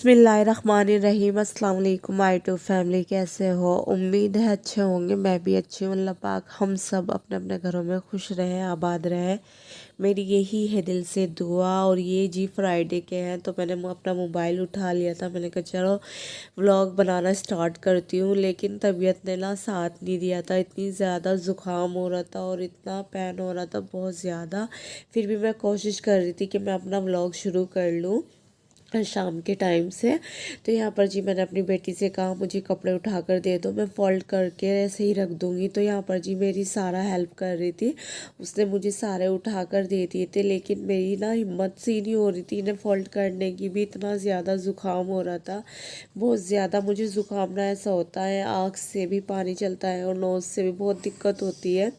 बिस्मिल्लाहिर्रहमानिर्रहीम। अस्सलाम वालेकुम माय टू फैमिली, कैसे हो? उम्मीद है अच्छे होंगे। मैं भी अच्छी हूँ। अल्लाह पाक हम सब अपने अपने घरों में खुश रहें, आबाद रहें, मेरी यही है दिल से दुआ। और ये जी फ्राइडे के हैं तो मैंने अपना मोबाइल उठा लिया था। मैंने कहा चलो व्लॉग बनाना स्टार्ट करती हूँ, लेकिन तबीयत ने ना साथ नहीं दिया था। इतनी ज़्यादा ज़ुकाम हो रहा था और इतना पेन हो रहा था बहुत ज़्यादा। फिर भी मैं कोशिश कर रही थी कि मैं अपना व्लॉग शुरू कर लूँ शाम के टाइम से। तो यहाँ पर जी मैंने अपनी बेटी से कहा मुझे कपड़े उठा कर दे दो, मैं फ़ोल्ड करके ऐसे ही रख दूँगी। तो यहाँ पर जी मेरी सारा हेल्प कर रही थी, उसने मुझे सारे उठा कर दे दिए थे, लेकिन मेरी ना हिम्मत सी नहीं हो रही थी इन्हें फ़ोल्ड करने की भी। इतना ज़्यादा ज़ुकाम हो रहा था, बहुत ज़्यादा। मुझे ज़ुकाम ना ऐसा होता है आँख से भी पानी चलता है और नोज़ से भी बहुत दिक्कत होती है।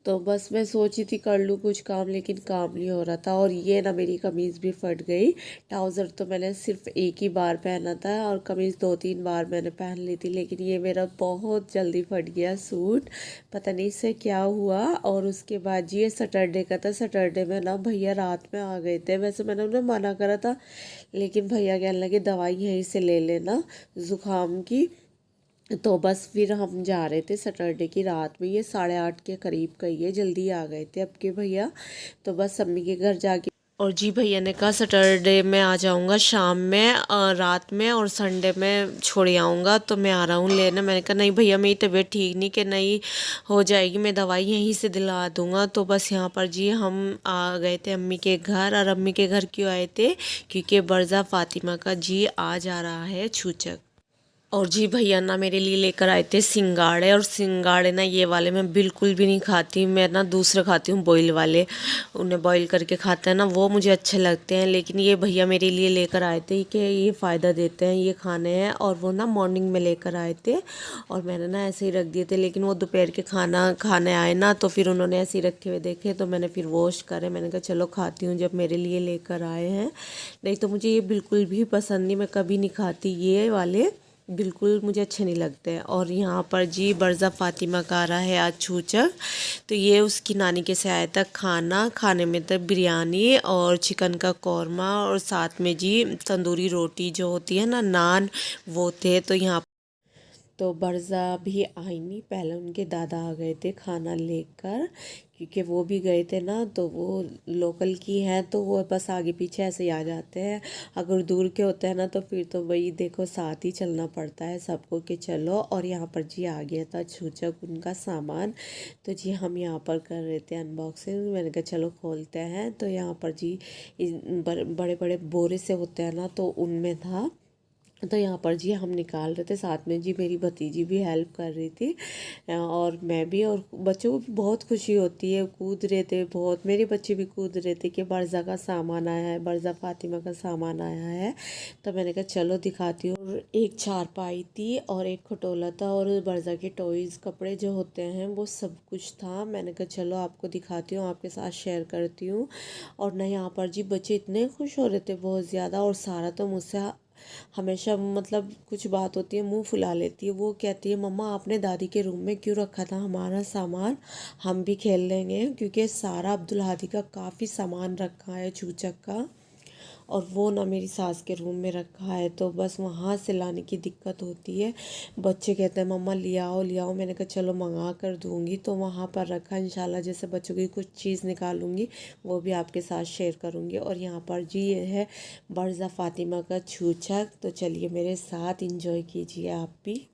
तो बस मैं सोची थी कर लूँ कुछ काम, लेकिन काम नहीं हो रहा था। और ये ना मेरी कमीज़ भी फट गई। ट्राउज़र तो मैंने सिर्फ एक ही बार पहना था और कमीज़ 2-3 बार मैंने पहन ली थी, लेकिन ये मेरा बहुत जल्दी फट गया सूट, पता नहीं इससे क्या हुआ। और उसके बाद जी ये सैटरडे का था। सैटरडे में ना भैया रात में आ गए थे। वैसे मैंने उन्हें मना करा था, लेकिन भैया कहने लगे दवाई यहीं से ले लेना ज़ुकाम की। तो बस फिर हम जा रहे थे सैटरडे की रात में, ये 8:30 के करीब का ये जल्दी आ गए थे अब के भैया। तो बस अम्मी के घर जाके, और जी भैया ने कहा सैटरडे में आ जाऊंगा शाम में, रात में, और संडे में छोड़ आऊँगा, तो मैं आ रहा हूँ लेने। मैंने कहा नहीं भैया मेरी तबीयत ठीक नहीं कि नहीं हो जाएगी, मैं दवाई यहीं से दिला दूँगा। तो बस यहाँ पर जी हम आ गए थे अम्मी के घर। और अम्मी के घर क्यों आए थे? क्योंकि बरज़ा फ़ातिमा का जी आज आ रहा है छूचक। और जी भैया ना मेरे लिए लेकर आए थे सिंगाड़े। और सिंगाड़े ना ये वाले मैं बिल्कुल भी नहीं खाती, मैं ना दूसरे खाती हूँ बॉयल वाले, उन्हें बॉयल करके खाते हैं ना वो मुझे अच्छे लगते हैं। लेकिन ये भैया मेरे लिए लेकर आए थे कि ये फ़ायदा देते हैं, ये खाने हैं। और वो ना मॉर्निंग में लेकर आए थे और मैंने ना ऐसे ही रख दिए थे। लेकिन वो दोपहर के खाना खाने आए ना, तो फिर उन्होंने ऐसे ही रखे हुए देखे, तो मैंने फिर वॉश करे। मैंने कहा चलो खाती हूँ जब मेरे लिए लेकर आए हैं, नहीं तो मुझे ये बिल्कुल भी पसंद नहीं, मैं कभी नहीं खाती ये वाले, बिल्कुल मुझे अच्छे नहीं लगते। और यहाँ पर जी बरज़ा फ़ातिमा का आ रहा है आज छूचक। तो ये उसकी नानी के से आया था खाना खाने में, तो बिरयानी और चिकन का कौरमा और साथ में जी तंदूरी रोटी जो होती है ना, नान, वो थे। तो यहाँ तो बरज़ा भी आई नहीं, पहले उनके दादा आ गए थे खाना लेकर, क्योंकि वो भी गए थे ना, तो वो लोकल की हैं तो वो बस आगे पीछे ऐसे ही आ जाते हैं। अगर दूर के होते हैं ना तो फिर तो वही देखो साथ ही चलना पड़ता है सबको कि चलो। और यहाँ पर जी आ गया था छूचक उनका सामान। तो जी हम यहाँ पर कर रहे थे अनबॉक्सिंग। मैंने कहा चलो खोलते हैं। तो यहाँ पर जी बड़े बड़े बोरे से होते हैं ना, तो उनमें था। तो यहाँ पर जी हम निकाल रहे थे, साथ में जी मेरी भतीजी भी हेल्प कर रही थी और मैं भी। और बच्चों को भी बहुत खुशी होती है, कूद रहे थे बहुत, मेरे बच्चे भी कूद रहे थे कि बरज़ा का सामान आया है, बरज़ा फ़ातिमा का सामान आया है। तो मैंने कहा चलो दिखाती हूँ। और एक चारपाई थी और एक खटोला था और बरज़ा के टॉयज़ कपड़े जो होते हैं वो सब कुछ था। मैंने कहा चलो आपको दिखाती हूँ, आपके साथ शेयर करती हूँ। और ना यहाँ पर जी बच्चे इतने खुश हो रहे थे बहुत ज़्यादा। और सारा तो मुझसे हमेशा मतलब कुछ बात होती है मुंह फुला लेती है। वो कहती है मम्मा आपने दादी के रूम में क्यों रखा था हमारा सामान, हम भी खेल लेंगे। क्योंकि सारा अब्दुल हादी का काफ़ी सामान रखा है छूचक का, और वो ना मेरी सास के रूम में रखा है, तो बस वहाँ से लाने की दिक्कत होती है। बच्चे कहते हैं मम्मा ले आओ ले आओ। मैंने कहा चलो मंगा कर दूँगी। तो वहाँ पर रखा, इंशाल्लाह जैसे बच्चों की कुछ चीज़ निकालूंगी वो भी आपके साथ शेयर करूँगी। और यहाँ पर जी ये है बरज़ा फ़ातिमा का छूचक। तो चलिए मेरे साथ इंजॉय कीजिए आप भी।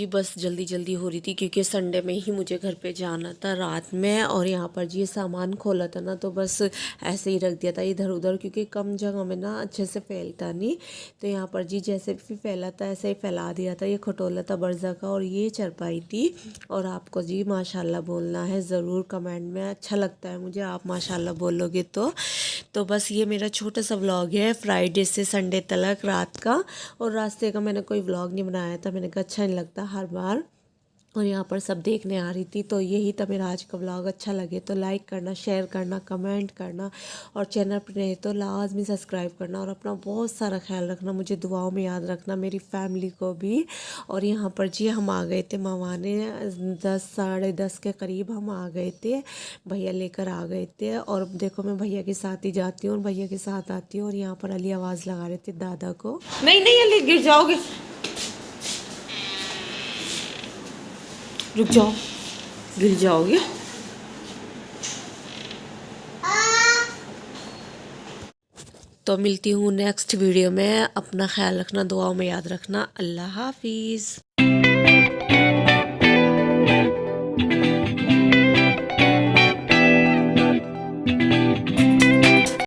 जी बस जल्दी जल्दी हो रही थी क्योंकि संडे में ही मुझे घर पे जाना था रात में। और यहाँ पर जी ये सामान खोला था ना तो बस ऐसे ही रख दिया था इधर उधर, क्योंकि कम जगह में ना अच्छे से फैलता नहीं। तो यहाँ पर जी जैसे भी फैला था ऐसे ही फैला दिया था। ये खटोला था बर्ज़ा का और ये चरपाई थी। और आपको जी माशाल्लाह बोलना है ज़रूर कमेंट में, अच्छा लगता है मुझे आप माशाल्लाह बोलोगे तो बस ये मेरा छोटा सा व्लॉग है फ्राइडे से संडे तक रात का। और रास्ते का मैंने कोई व्लॉग नहीं बनाया था, मैंने कहा अच्छा नहीं लगता हर बार। और यहाँ पर सब देखने आ रही थी, तो यही था मेरा आज का व्लॉग। अच्छा लगे तो लाइक करना, शेयर करना, कमेंट करना, और चैनल पर नहीं तो लाजमी सब्सक्राइब करना। और अपना बहुत सारा ख्याल रखना, मुझे दुआओं में याद रखना, मेरी फैमिली को भी। और यहाँ पर जी हम आ गए थे मवाने 10 साढ़े 10 के करीब हम आ गए थे, भैया लेकर आ गए थे। और देखो मैं भैया के साथ ही जाती हूँ और भैया के साथ आती हूँ। और यहाँ पर अली आवाज़ लगा रहे थे दादा को, नहीं नहीं अली गिर जाओगे, रुक जाओ गिर जाओगे। तो मिलती हूँ नेक्स्ट वीडियो में, अपना ख्याल रखना, दुआओं में याद रखना। अल्लाह हाफिज़।